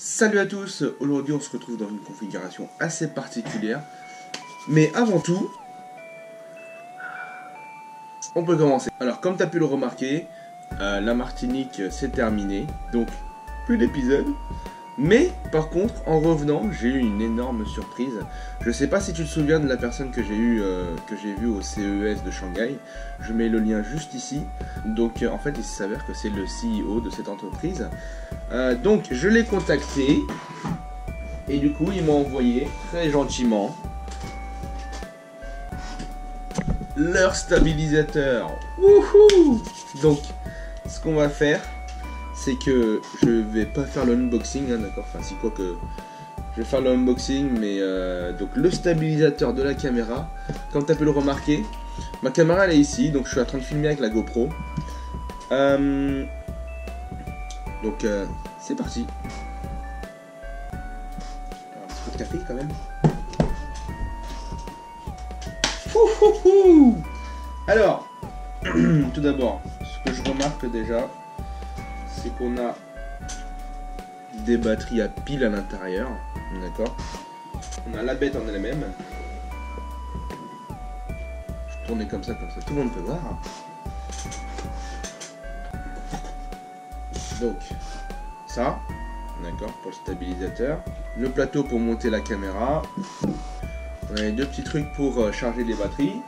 Salut à tous, aujourd'hui on se retrouve dans une configuration assez particulière. Mais avant tout, on peut commencer. Alors comme tu as pu le remarquer, la Martinique c'est terminé, donc plus d'épisodes. Mais par contre, en revenant, j'ai eu une énorme surprise. Je sais pas si tu te souviens de la personne que j'ai vue au CES de Shanghai. Je mets le lien juste ici. Donc en fait, il s'avère que c'est le CEO de cette entreprise. Donc je l'ai contacté. Et du coup, il m'a envoyé très gentiment leur stabilisateur. Wouhou! Donc, ce qu'on va faire, c'est que je vais pas faire l'unboxing, hein, d'accord, enfin si quoi que je vais faire l'unboxing, mais donc le stabilisateur de la caméra, comme tu as pu le remarquer, ma caméra elle est ici, donc je suis en train de filmer avec la GoPro. Donc c'est parti. Alors, un petit peu de café quand même. Fouhouhou. Alors, tout d'abord, ce que je remarque déjà, c'est qu'on a des batteries à pile à l'intérieur, d'accord. On a la bête en elle-même. Je tourne comme ça, tout le monde peut voir. Donc, ça, d'accord, pour le stabilisateur. Le plateau pour monter la caméra. On a les deux petits trucs pour charger les batteries.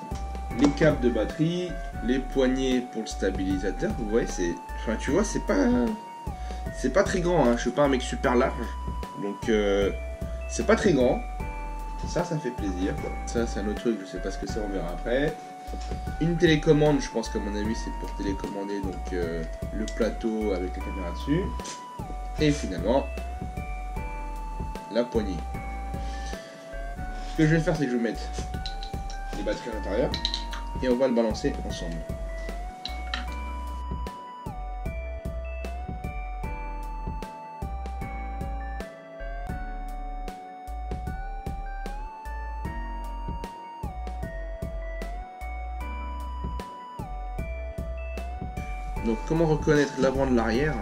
Les câbles de batterie, les poignées pour le stabilisateur. Vous voyez, c'est, enfin, tu vois, c'est pas très grand, hein. Je suis pas un mec super large, donc c'est pas très grand. Ça fait plaisir, quoi. Ça, c'est un autre truc, je sais pas ce que c'est, on verra après. Une télécommande, je pense qu'à mon avis, c'est pour télécommander donc le plateau avec la caméra dessus. Et finalement, la poignée. Ce que je vais faire, c'est que je vais mettre les batteries à l'intérieur et on va le balancer ensemble. Donc comment reconnaître l'avant de l'arrière?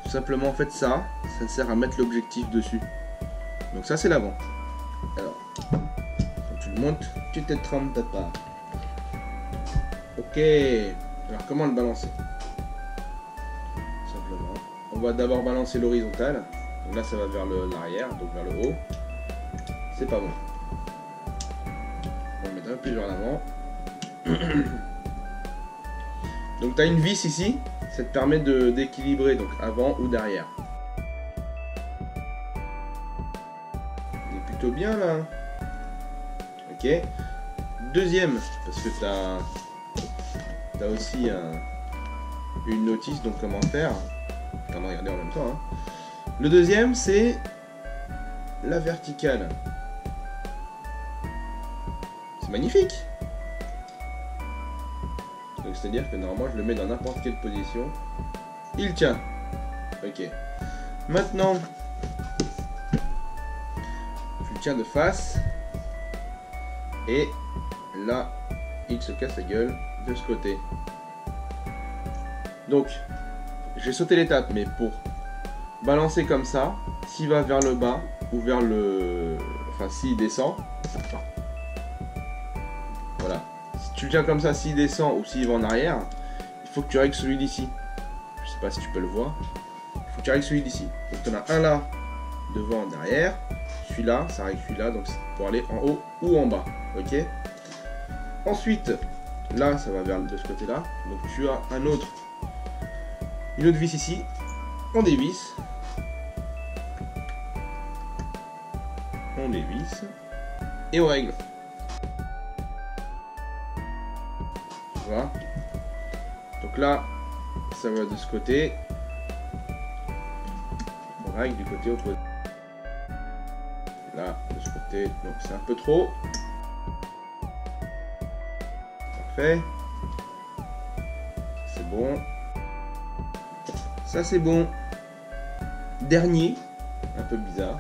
Tout simplement en fait ça sert à mettre l'objectif dessus. Donc ça c'est l'avant. Alors, quand tu le montes, tu te trompes de part. Ok. Alors comment le balancer? Simplement. On va d'abord balancer l'horizontale. Donc là ça va vers l'arrière, donc vers le haut. C'est pas bon. On va mettre un peu plus vers l'avant. Donc tu as une vis ici, ça te permet d'équilibrer donc avant ou derrière. On est plutôt bien là. Ok. Deuxième, parce que tu as aussi une notice, donc comment faire. On va regarder en même temps. Hein. Le deuxième c'est la verticale. C'est magnifique. C'est-à-dire que normalement je le mets dans n'importe quelle position, il tient. Ok. Maintenant, je le tiens de face et là, il se casse la gueule de ce côté. Donc, j'ai sauté l'étape, mais pour balancer comme ça, s'il va vers le bas ou vers le, enfin s'il descend, voilà. Si tu le tiens comme ça, s'il descend ou s'il va en arrière, il faut que tu règles celui d'ici. Je sais pas si tu peux le voir. Il faut que tu règles celui d'ici. Donc tu en as un là, devant, derrière. Celui-là, ça règle celui-là, donc c'est pour aller en haut ou en bas. Ok. Ensuite, là, ça va vers de ce côté-là. Donc tu as une autre vis ici. On dévisse. On dévisse. Et on règle. Voilà. Donc là, ça va de ce côté. On règle du côté opposé. Là, de ce côté. Donc c'est un peu trop. Parfait. C'est bon. Ça c'est bon. Dernier. Un peu bizarre.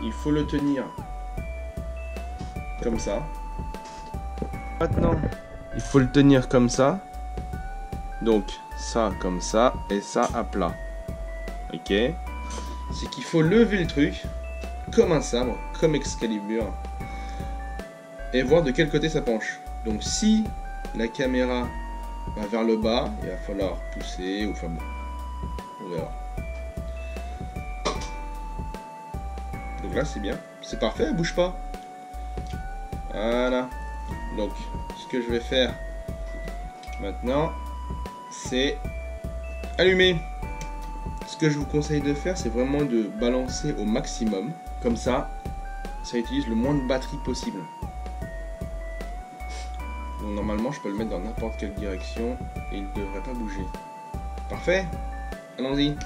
Il faut le tenir comme ça. Maintenant, il faut le tenir comme ça. Donc ça comme ça et ça à plat. Ok. C'est qu'il faut lever le truc comme un sabre, comme Excalibur, et voir de quel côté ça penche. Donc si la caméra va vers le bas, il va falloir pousser ou enfin bon. On verra. Donc là c'est bien, c'est parfait, elle bouge pas. Voilà. Donc ce que je vais faire maintenant, c'est allumer. Ce que je vous conseille de faire, c'est vraiment de balancer au maximum. Comme ça utilise le moins de batterie possible. Donc normalement je peux le mettre dans n'importe quelle direction et il ne devrait pas bouger. Parfait. Allons-y.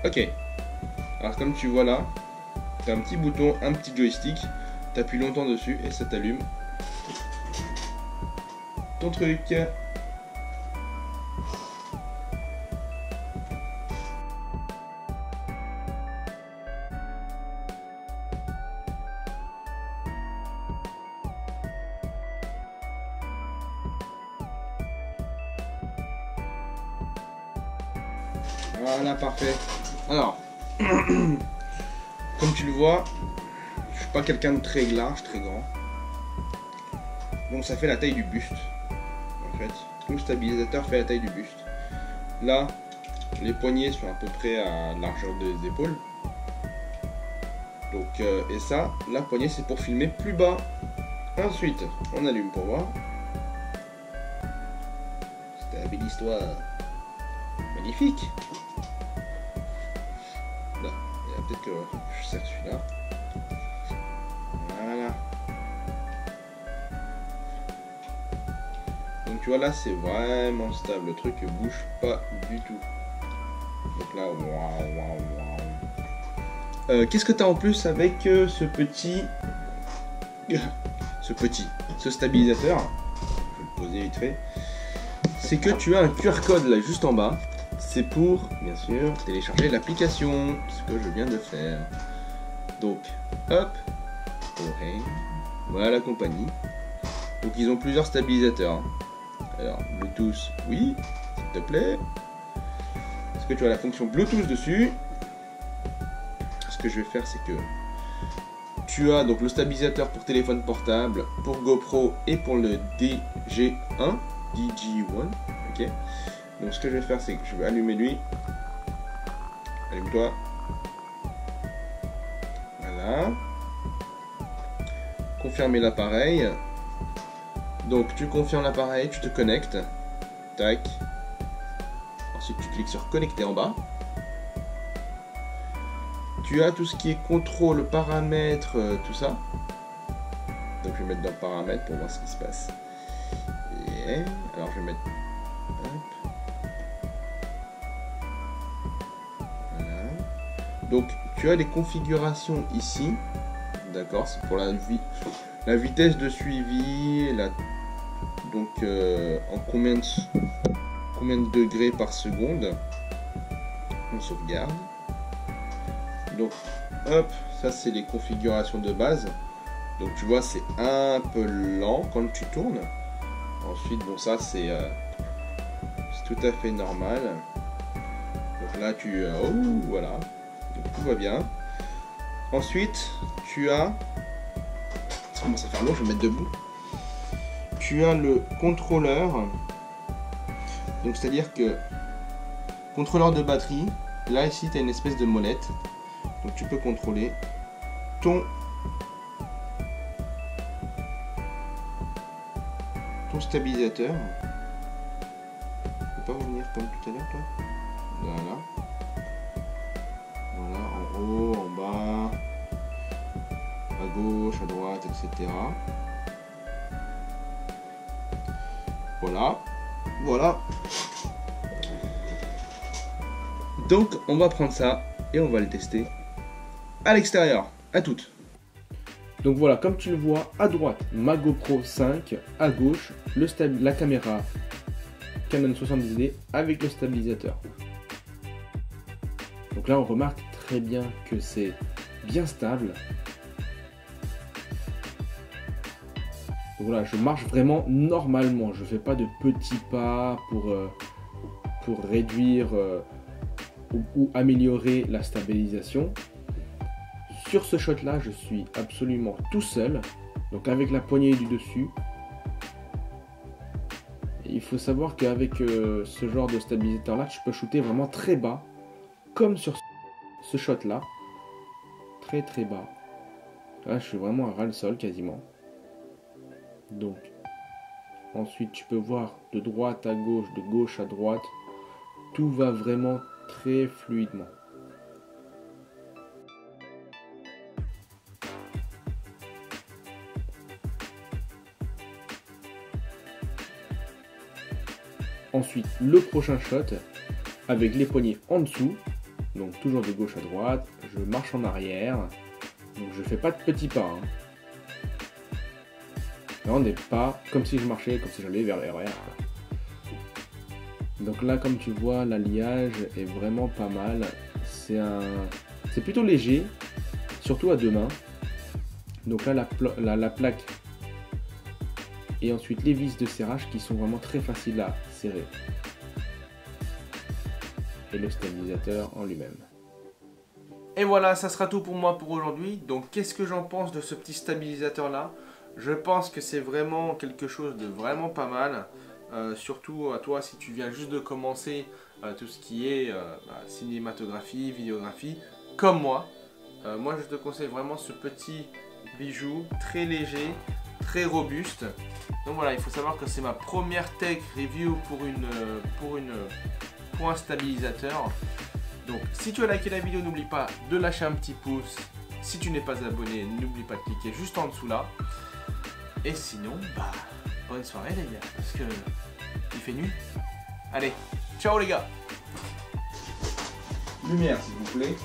Ok. Alors comme tu vois là, tu as un petit bouton, un petit joystick. Tu appuies longtemps dessus et ça t'allume ton truc. Voilà, parfait. Alors, comme tu le vois, je suis pas quelqu'un de très large, très grand. Donc ça fait la taille du buste. En fait, tout le stabilisateur fait la taille du buste. Là, les poignets sont à peu près à la largeur des épaules. Donc, et ça, la poignée, c'est pour filmer plus bas. Ensuite, on allume pour voir. Stabilise-toi. Magnifique. Là, il y a peut-être que je serre celui-là. Voilà. Donc tu vois là, c'est vraiment stable. Le truc ne bouge pas du tout. Donc là, waouh. Qu'est-ce que tu as en plus avec ce stabilisateur? Je vais le poser vite fait. C'est que tu as un QR code là juste en bas. C'est pour, bien sûr, télécharger l'application, ce que je viens de faire. Donc, hop, ok, voilà la compagnie. Donc ils ont plusieurs stabilisateurs. Alors, Bluetooth, oui, s'il te plaît. Est-ce que tu as la fonction Bluetooth dessus? Ce que je vais faire, c'est que tu as donc le stabilisateur pour téléphone portable, pour GoPro et pour le DG1, ok. Donc ce que je vais faire, c'est que je vais allumer lui. Allume-toi. Voilà. Confirmer l'appareil. Donc tu confirmes l'appareil, tu te connectes. Tac. Ensuite tu cliques sur connecter en bas. Tu as tout ce qui est contrôle, paramètres, tout ça. Donc je vais mettre dans paramètres pour voir ce qui se passe. Et alors je vais mettre. Hop. Voilà. Donc tu as les configurations ici. D'accord, c'est pour la vitesse de suivi, donc en combien de degrés par seconde on sauvegarde. Donc hop, ça c'est les configurations de base. Donc tu vois, c'est un peu lent quand tu tournes. Ensuite, bon, ça c'est tout à fait normal. Donc là tu oh, voilà, donc tout va bien. Ensuite tu as, ça commence à faire long, je vais me mettre debout. Tu as le contrôleur, donc c'est à dire que contrôleur de batterie. Là ici tu as une espèce de molette, donc tu peux contrôler ton stabilisateur. Il ne peut pas revenir comme tout à l'heure, toi. Voilà. Voilà, en haut, en bas, à gauche, à droite, etc. Voilà. Voilà. Donc, on va prendre ça et on va le tester à l'extérieur. À toutes. Donc voilà, comme tu le vois, à droite, ma GoPro 5, à gauche, la caméra Canon 70D avec le stabilisateur. Donc là, on remarque très bien que c'est bien stable. Donc voilà, je marche vraiment normalement. Je fais pas de petits pas pour réduire ou améliorer la stabilisation. Sur ce shot là, je suis absolument tout seul, donc avec la poignée du dessus. Et il faut savoir qu'avec ce genre de stabilisateur là, tu peux shooter vraiment très bas, comme sur ce shot là, très très bas. Là, je suis vraiment à ras le sol quasiment. Donc, ensuite, tu peux voir de droite à gauche, de gauche à droite, tout va vraiment très fluidement. Ensuite, le prochain shot, avec les poignets en dessous, donc toujours de gauche à droite, je marche en arrière, donc je fais pas de petits pas. Hein. Là, on n'est pas comme si je marchais, comme si j'allais vers l'arrière. Donc là, comme tu vois, l'alliage est vraiment pas mal. C'est plutôt léger, surtout à deux mains. Donc là, la plaque et ensuite les vis de serrage qui sont vraiment très faciles à serrer. Et le stabilisateur en lui-même. Et voilà, ça sera tout pour moi pour aujourd'hui. Donc qu'est-ce que j'en pense de ce petit stabilisateur là? Je pense que c'est vraiment quelque chose de vraiment pas mal. Surtout à toi si tu viens juste de commencer tout ce qui est cinématographie, vidéographie, comme moi. Moi je te conseille vraiment ce petit bijou très léger, très robuste. Donc voilà, il faut savoir que c'est ma première tech review pour un stabilisateur. Donc si tu as liké la vidéo, n'oublie pas de lâcher un petit pouce. Si tu n'es pas abonné, n'oublie pas de cliquer juste en dessous là. Et sinon, bonne soirée les gars, parce que il fait nuit. Allez, ciao les gars. Lumière s'il vous plaît.